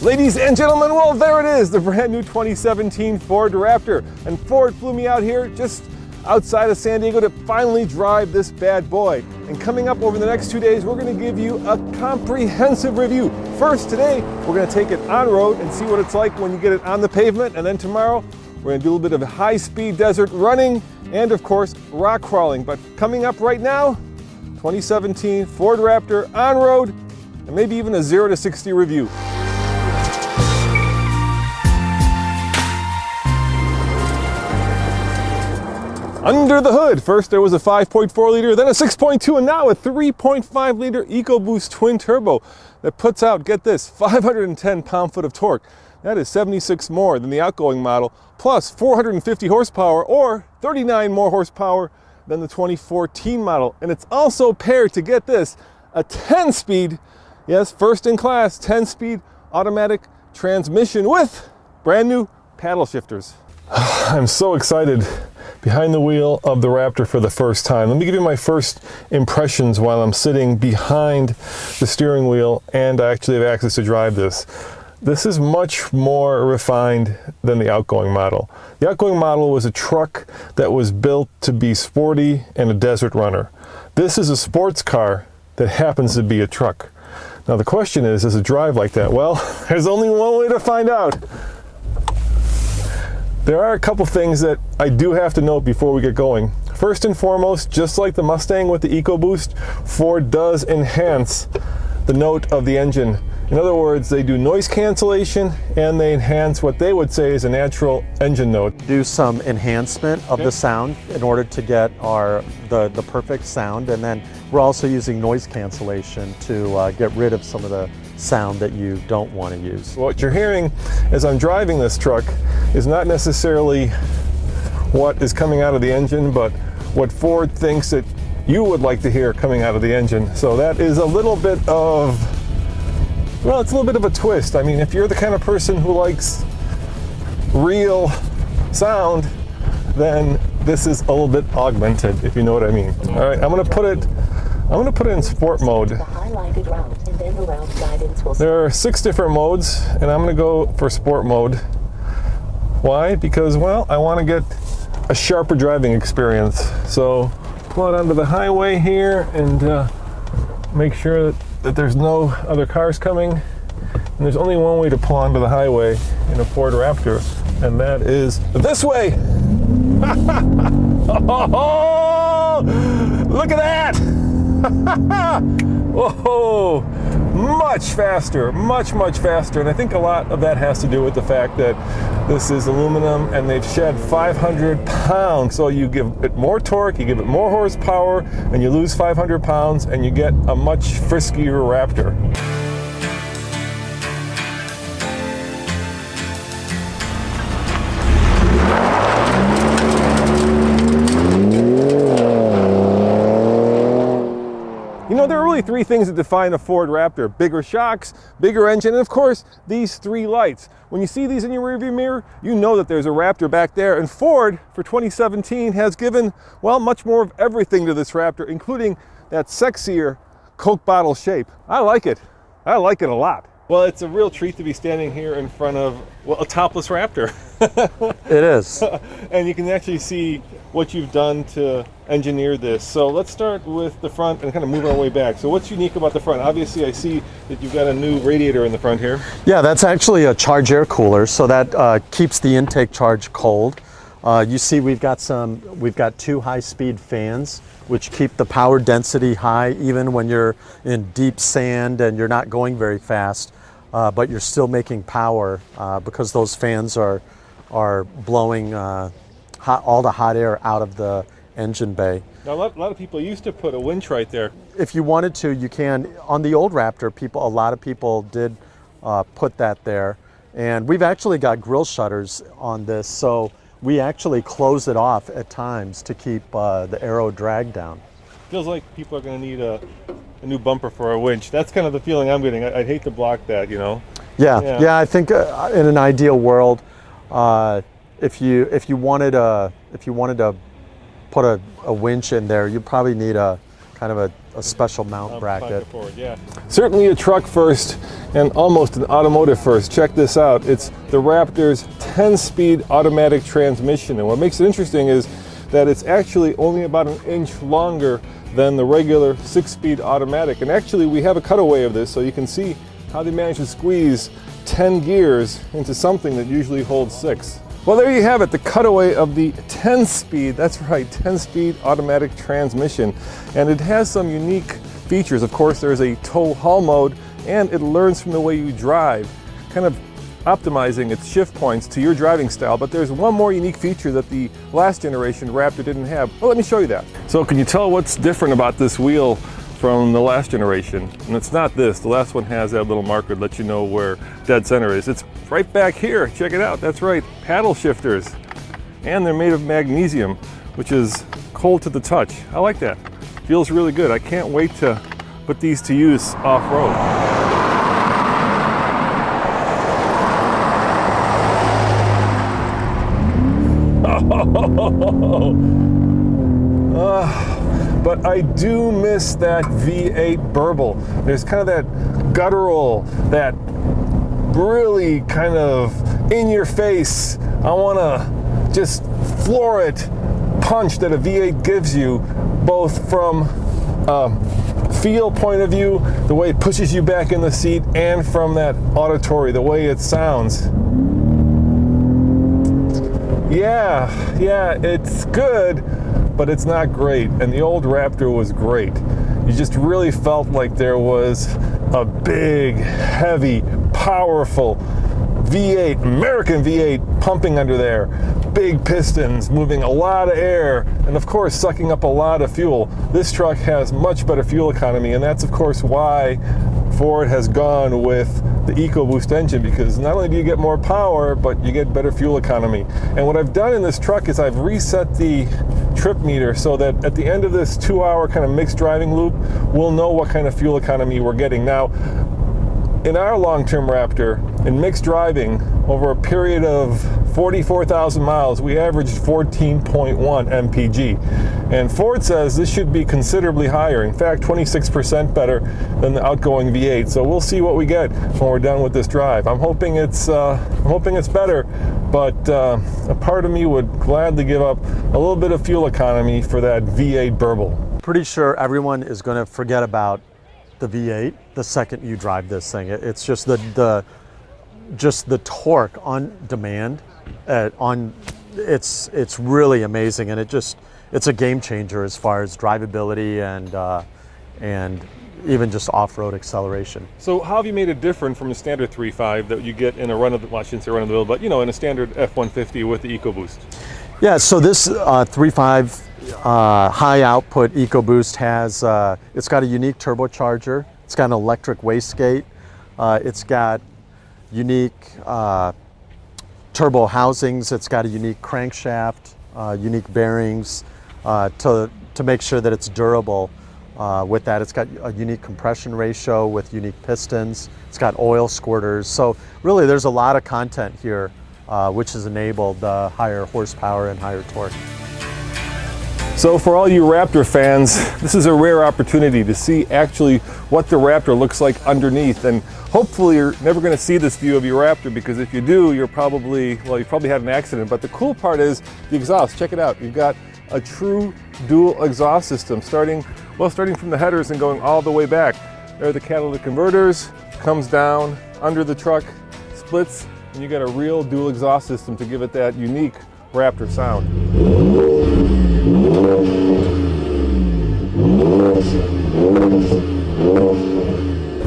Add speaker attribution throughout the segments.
Speaker 1: Ladies and gentlemen, well, there it is, the brand new 2017 Ford Raptor. And Ford flew me out here just outside of San Diego to finally drive this bad boy. And coming up over the next 2 days, we're going to give you a comprehensive review. First, today, we're going to take it on road and see what it's like when you get it on the pavement. And then tomorrow, we're going to do a little bit of high-speed desert running and, of course, rock crawling. But coming up right now, 2017 Ford Raptor on road, and maybe even a 0 to 60 review. Under the hood, first there was a 5.4 liter, then a 6.2, and now a 3.5 liter EcoBoost twin turbo that puts out, get this, 510 pound-foot of torque. That is 76 more than the outgoing model, plus 450 horsepower or 39 more horsepower than the 2014 model. And it's also paired, to get this, a 10-speed, yes, first in class, 10-speed automatic transmission with brand new paddle shifters. I'm so excited behind the wheel of the Raptor for the first time. Let me give you my first impressions while I'm sitting behind the steering wheel and I actually have access to drive this. This is much more refined than the outgoing model. The outgoing model was a truck that was built to be sporty and a desert runner. This is a sports car that happens to be a truck. Now the question is, does it drive like that? Well, there's only one way to find out. There are a couple things that I do have to note before we get going. First and foremost, just like the Mustang with the EcoBoost, Ford does enhance the note of the engine. In other words, they do noise cancellation and they enhance what they would say is a natural engine note.
Speaker 2: Do some enhancement of the sound in order to get the perfect sound, and then we're also using noise cancellation to get rid of some of the sound that you don't want to use.
Speaker 1: What you're hearing as I'm driving this truck is not necessarily what is coming out of the engine, but what Ford thinks that you would like to hear coming out of the engine. So that is a little bit of, well, it's a little bit of a twist. I mean, if you're the kind of person who likes real sound, then this is a little bit augmented, if you know what I mean. All right, I'm gonna put it in sport mode. There are 6 different modes, and I'm going to go for sport mode. Why? Because, well, I want to get a sharper driving experience. So pull it onto the highway here and make sure that there's no other cars coming. And there's only one way to pull onto the highway in a Ford Raptor, and that is this way. Oh, look at that! Whoa, much faster, much faster. And I think a lot of that has to do with the fact that this is aluminum and they've shed 500 pounds. So you give it more torque, you give it more horsepower, and you lose 500 pounds and you get a much friskier Raptor. You know, there are really 3 things that define a Ford Raptor: bigger shocks, bigger engine, and of course, these 3 lights. When you see these in your rearview mirror, you know that there's a Raptor back there. And Ford, for 2017, has given, well, much more of everything to this Raptor, including that sexier Coke bottle shape. I like it. I like it a lot. Well, it's a real treat to be standing here in front of, well, a topless Raptor.
Speaker 2: It is.
Speaker 1: And you can actually see what you've done to engineer this. So let's start with the front and kind of move our way back. So what's unique about the front? Obviously, I see that you've got a new radiator in the front here.
Speaker 2: Yeah, that's actually a charge air cooler, so that keeps the intake charge cold. You see we've got 2 high-speed fans which keep the power density high even when you're in deep sand and you're not going very fast, but you're still making power because those fans are blowing all the hot air out of the engine bay.
Speaker 1: Now, a lot of people used to put a winch right there.
Speaker 2: If you wanted to, you can. On the old Raptor, a lot of people did put that there, and we've actually got grill shutters on this, so we actually close it off at times to keep the aero drag down.
Speaker 1: Feels like people are going to need a new bumper for a winch. That's kind of the feeling I'm getting. I'd hate to block that, you know.
Speaker 2: Yeah. I think in an ideal world, if you wanted to put a winch in there, you probably need a kind of a special mount bracket.
Speaker 1: Forward, yeah. Certainly a truck first and almost an automotive first. Check this out. It's the Raptor's 10-speed automatic transmission. And what makes it interesting is that it's actually only about an inch longer than the regular 6-speed automatic. And actually we have a cutaway of this so you can see how they managed to squeeze 10 gears into something that usually holds 6. Well, there you have it, the cutaway of the 10-speed, that's right, 10-speed automatic transmission. And it has some unique features. Of course, there's a tow haul mode, and it learns from the way you drive, kind of optimizing its shift points to your driving style. But there's one more unique feature that the last generation Raptor didn't have. Well, let me show you that. So can you tell what's different about this wheel from the last generation? And it's not this. The last one has that little marker to let you know where dead center is. It's right back here. Check it out. That's right. Paddle shifters. And they're made of magnesium, which is cold to the touch. I like that. Feels really good. I can't wait to put these to use off-road. But I do miss that V8 burble. There's kind of that guttural, that really kind of in your face, I want to just floor it punch that a V8 gives you, both from feel point of view, the way it pushes you back in the seat, and from that auditory, the way it sounds. Yeah, it's good, but it's not great. And the old Raptor was great. You just really felt like there was a big, heavy, powerful V8, American V8 pumping under there. Big pistons, moving a lot of air, and of course sucking up a lot of fuel. This truck has much better fuel economy, and that's of course why Ford has gone with the EcoBoost engine, because not only do you get more power, but you get better fuel economy. And what I've done in this truck is I've reset the trip meter so that at the end of this 2-hour kind of mixed driving loop, we'll know what kind of fuel economy we're getting. Now, in our long-term Raptor, in mixed driving, over a period of 44,000 miles, we averaged 14.1 mpg. And Ford says this should be considerably higher. In fact, 26% better than the outgoing V8. So we'll see what we get when we're done with this drive. I'm hoping it's better, but a part of me would gladly give up a little bit of fuel economy for that V8 burble.
Speaker 2: Pretty sure everyone is going to forget about the V8 the second you drive this thing. It's just the torque on demand. It's really amazing, and it's a game changer as far as drivability and even just off-road acceleration.
Speaker 1: So how have you made it different from a standard 3.5 that you get in a run-of-the-mill, but you know, in a standard F-150 with the EcoBoost? Yeah,
Speaker 2: so this 3.5 high output EcoBoost has it's got a unique turbocharger. It's got an electric wastegate. It's got unique turbo housings. It's got a unique crankshaft, unique bearings to make sure that it's durable. With that, it's got a unique compression ratio with unique pistons. It's got oil squirters. So really, there's a lot of content here, which has enabled higher horsepower and higher torque.
Speaker 1: So for all you Raptor fans, this is a rare opportunity to see actually what the Raptor looks like underneath. And hopefully you're never going to see this view of your Raptor, because if you do, you probably had an accident. But the cool part is the exhaust. Check it out. You've got a true dual exhaust system starting from the headers and going all the way back. There are the catalytic converters, comes down under the truck, splits, and you got a real dual exhaust system to give it that unique Raptor sound.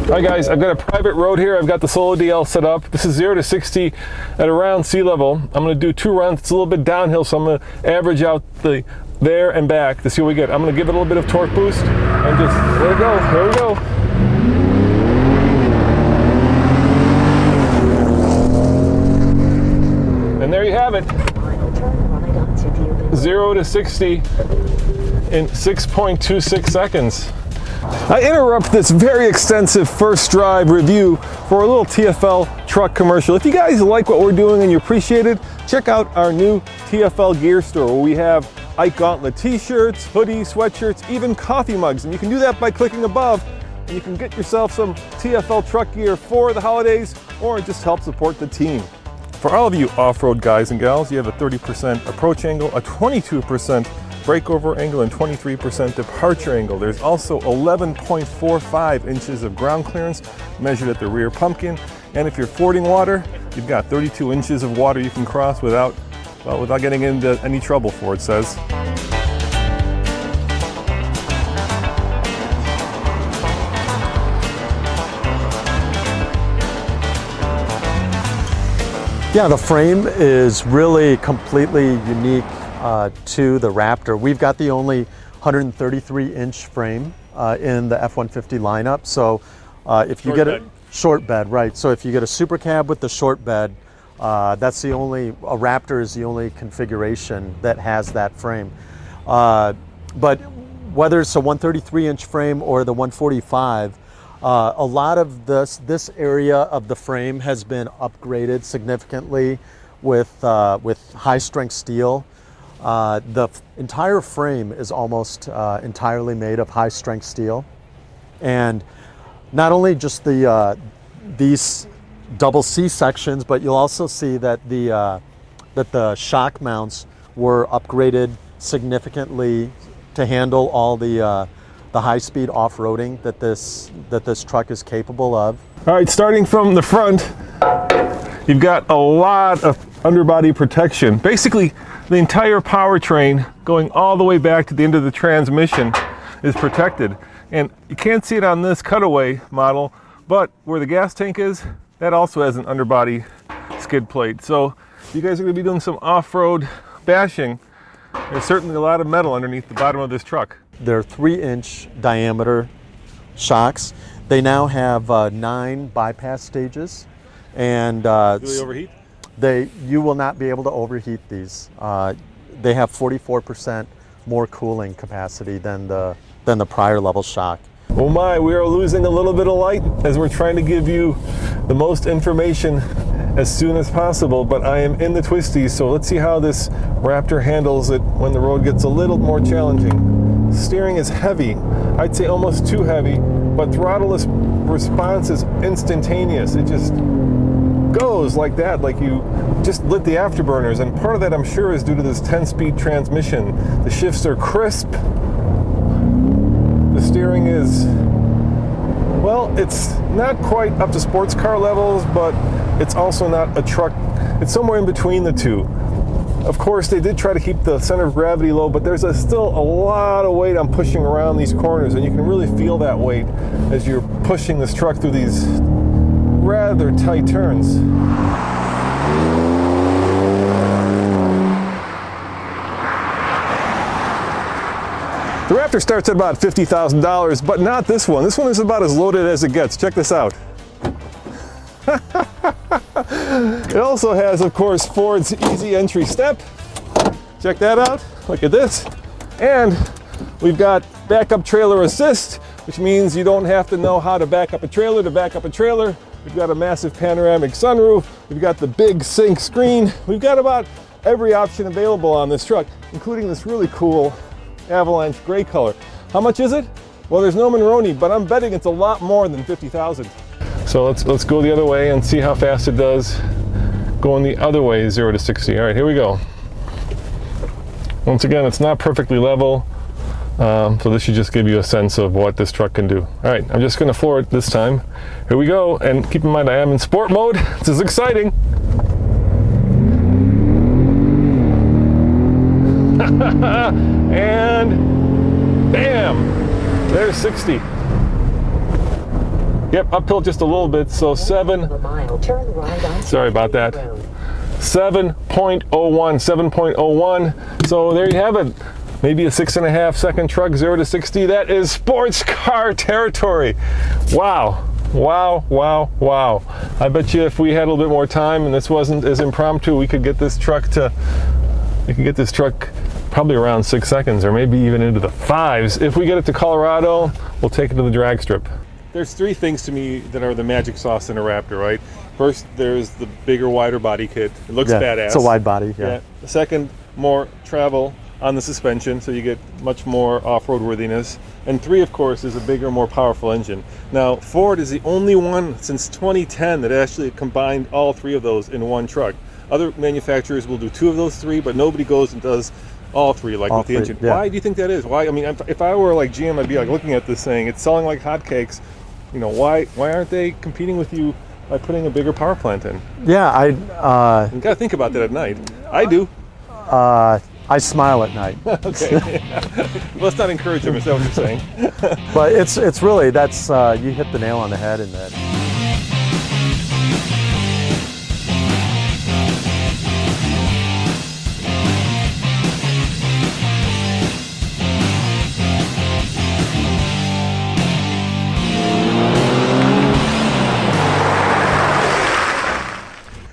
Speaker 1: Hi guys, I've got a private road here. I've got the Solo DL set up. This is 0 to 60 at around sea level. I'm going to do 2 runs. It's a little bit downhill, so I'm going to average out the there and back to see what we get. I'm going to give it a little bit of torque boost and just let it go. Here we go. And there you have it. 0 to 60 in 6.26 seconds. I interrupt this very extensive first drive review for a little TFL truck commercial. If you guys like what we're doing and you appreciate it, check out our new TFL gear store, where we have Ike Gauntlet t-shirts, hoodies, sweatshirts, even coffee mugs. And you can do that by clicking above, and you can get yourself some TFL truck gear for the holidays, or just help support the team. For all of you off-road guys and gals, you have a 30% approach angle, a 22% breakover angle, and 23% departure angle. There's also 11.45 inches of ground clearance measured at the rear pumpkin. And if you're fording water, you've got 32 inches of water you can cross without getting into any trouble, Ford says.
Speaker 2: Yeah, the frame is really completely unique to the Raptor. We've got the only 133-inch frame in the F-150 lineup. So if you get a short bed, right? So if you get a Super Cab with the short bed, that's the only, a Raptor is the only configuration that has that frame. But whether it's a 133-inch frame or the 145, a lot of this area of the frame has been upgraded significantly with high-strength steel. The entire frame is almost entirely made of high-strength steel, and not only just these double C sections, but you'll also see that the shock mounts were upgraded significantly to handle all the high-speed off-roading that this truck is capable of.
Speaker 1: All right, starting from the front, you've got a lot of underbody protection. Basically, the entire powertrain going all the way back to the end of the transmission is protected. And you can't see it on this cutaway model, but where the gas tank is, that also has an underbody skid plate. So if you guys are going to be doing some off-road bashing, there's certainly a lot of metal underneath the bottom of this truck.
Speaker 2: They're 3-inch diameter shocks. They now have 9 bypass stages, and
Speaker 1: do they overheat?
Speaker 2: You will not be able to overheat these. They have 44% more cooling capacity than the prior level shock.
Speaker 1: Oh my, we are losing a little bit of light as we're trying to give you the most information as soon as possible, but I am in the twisties, so let's see how this Raptor handles it when the road gets a little more challenging. Steering is heavy, I'd say almost too heavy, but throttle response is instantaneous. It just goes like that, like you just lit the afterburners, and part of that I'm sure is due to this 10-speed transmission. The shifts are crisp. The steering is, well, it's not quite up to sports car levels, but it's also not a truck. It's somewhere in between the two. Of course, they did try to keep the center of gravity low, but there's still a lot of weight on pushing around these corners, and you can really feel that weight as you're pushing this truck through these rather tight turns. The Raptor starts at about $50,000, but not this one. This one is about as loaded as it gets. Check this out. It also has, of course, Ford's easy entry step. Check that out. Look at this. And we've got backup trailer assist, which means you don't have to know how to back up a trailer to back up a trailer. We've got a massive panoramic sunroof. We've got the big sync screen. We've got about every option available on this truck, including this really cool Avalanche gray color. How much is it? Well, there's no Monroney, but I'm betting it's a lot more than 50,000. So let's go the other way and see how fast it does going the other way, 0 to 60. All right, here we go. Once again, it's not perfectly level, so this should just give you a sense of what this truck can do. All right, I'm just going to floor it this time. Here we go, and keep in mind I am in sport mode. This is exciting. And bam, there's 60. Yep, uphill just a little bit, so 7. Sorry about that. 7.01, 7.01. So there you have it. Maybe a 6.5 second truck, 0 to 60. That is sports car territory. Wow. Wow, wow, wow. I bet you if we had a little bit more time and this wasn't as impromptu, we could get this truck probably around 6 seconds, or maybe even into the 5s. If we get it to Colorado, we'll take it to the drag strip. There's 3 things to me that are the magic sauce in a Raptor, right? First, there's the bigger, wider body kit. It looks badass.
Speaker 2: It's a wide body, yeah.
Speaker 1: The second, more travel on the suspension, so you get much more off-road worthiness. And 3, of course, is a bigger, more powerful engine. Now, Ford is the only one since 2010 that actually combined all 3 of those in one truck. Other manufacturers will do 2 of those 3, but nobody goes and does all 3 like with the engine.
Speaker 2: Yeah.
Speaker 1: Why do you think that is? Why? I mean, if I were like GM, I'd be like looking at this saying it's selling like hotcakes. You know, why aren't they competing with you by putting a bigger power plant in?
Speaker 2: Yeah,
Speaker 1: You gotta think about that at night. I do.
Speaker 2: I smile at night.
Speaker 1: Okay. Let's not encourage them, is that what you're saying?
Speaker 2: But it's really, that's, you hit the nail on the head in that.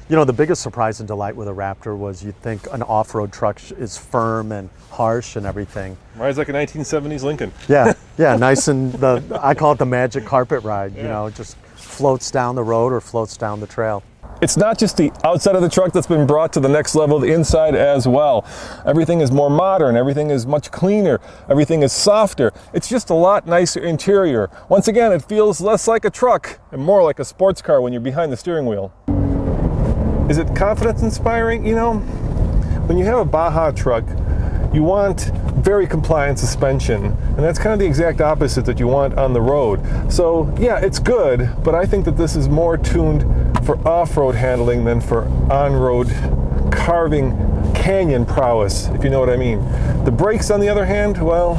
Speaker 2: You know, the biggest surprise and delight with a Raptor was you'd think an off-road truck is firm and harsh and everything.
Speaker 1: Rides like a 1970s Lincoln.
Speaker 2: Yeah, nice and I call it the magic carpet ride. You know, it just floats down the road or floats down the trail.
Speaker 1: It's not just the outside of the truck that's been brought to the next level, the inside as well. Everything is more modern, everything is much cleaner, everything is softer. It's just a lot nicer interior. Once again, it feels less like a truck and more like a sports car when you're behind the steering wheel. Is it confidence inspiring? You know, when you have a Baja truck, you want very compliant suspension, and that's kind of the exact opposite that you want on the road. So yeah, it's good, but I think that this is more tuned for off-road handling than for on-road carving canyon prowess, if you know what I mean. The brakes, on the other hand, well,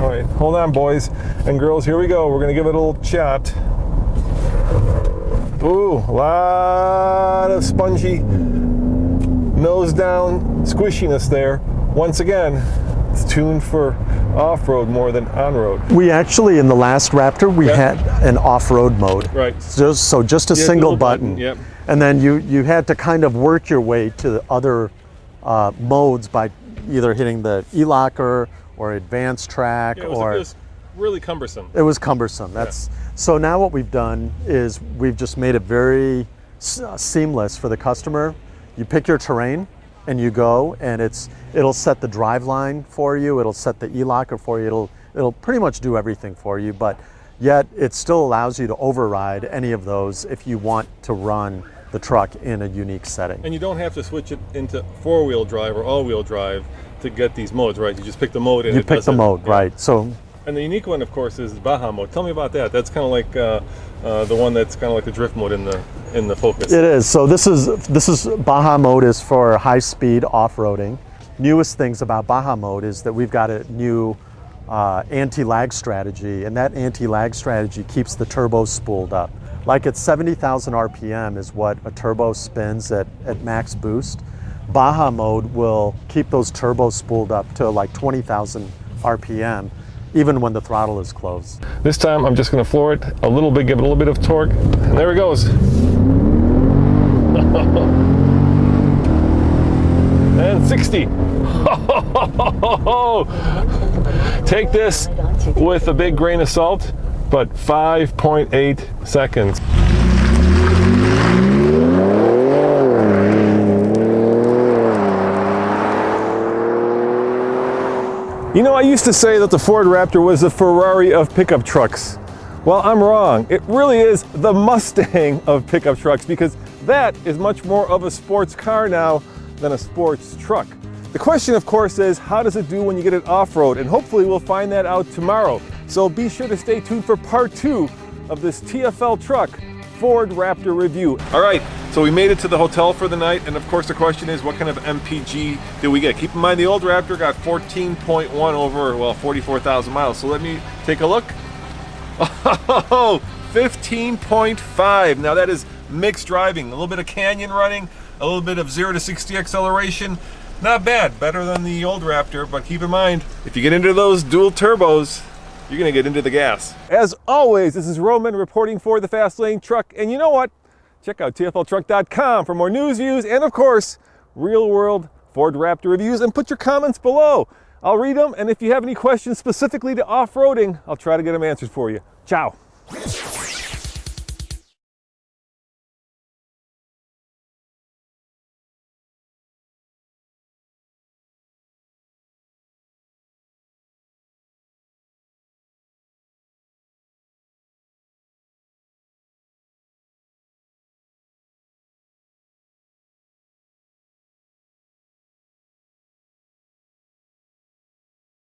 Speaker 1: all right, hold on, boys and girls, here we go. We're gonna give it a little shot. Ooh, a lot of spongy nose down squishiness there. Once again, it's tuned for off-road more than on-road.
Speaker 2: We actually, in the last Raptor, we had an off-road mode.
Speaker 1: Right.
Speaker 2: Just a single button.
Speaker 1: Yep.
Speaker 2: And then you had to kind of work your way to the other modes by either hitting the e-locker or advanced track,
Speaker 1: Yeah, it was really cumbersome.
Speaker 2: It was cumbersome. So now what we've done is we've just made it very seamless for the customer. You pick your terrain and you go, and it'll set the drive line for you. It'll set the e-locker for you. It'll pretty much do everything for you, but yet it still allows you to override any of those if you want to run the truck in a unique setting.
Speaker 1: And you don't have to switch it into 4-wheel drive or all-wheel drive to get these modes, right? You just pick the mode and
Speaker 2: you pick the mode, right? So.
Speaker 1: And the unique one, of course, is the Baja mode. Tell me about that. That's kind of like the one that's kind of like the drift mode in the Focus.
Speaker 2: It is. So this is Baja mode is for high-speed off-roading. Newest things about Baja mode is that we've got a new anti-lag strategy, and that anti-lag strategy keeps the turbo spooled up. Like at 70,000 RPM is what a turbo spins at max boost. Baja mode will keep those turbos spooled up to like 20,000 RPM. Even when the throttle is closed.
Speaker 1: This time I'm just going to floor it a little bit, give it a little bit of torque, and there it goes. And 60. Take this with a big grain of salt, but 5.8 seconds. You know, I used to say that the Ford Raptor was the Ferrari of pickup trucks. Well, I'm wrong. It really is the Mustang of pickup trucks, because that is much more of a sports car now than a sports truck. The question, of course, is how does it do when you get it off-road? And hopefully we'll find that out tomorrow. So be sure to stay tuned for part 2 of this TFL truck Ford Raptor review. All right, so we made it to the hotel for the night, and of course the question is, what kind of MPG did we get? Keep in mind the old Raptor got 14.1 over, well, 44,000 miles. So let me take a look. Oh, 15.5. Now that is mixed driving, a little bit of canyon running, a little bit of 0 to 60 acceleration. Not bad, better than the old Raptor, but keep in mind, if you get into those dual turbos, you're gonna get into the gas. As always, this is Roman reporting for the Fast Lane Truck, and you know what? Check out tfltruck.com for more news, views, and of course, real-world Ford Raptor reviews, and put your comments below. I'll read them, and if you have any questions specifically to off-roading, I'll try to get them answered for you. Ciao.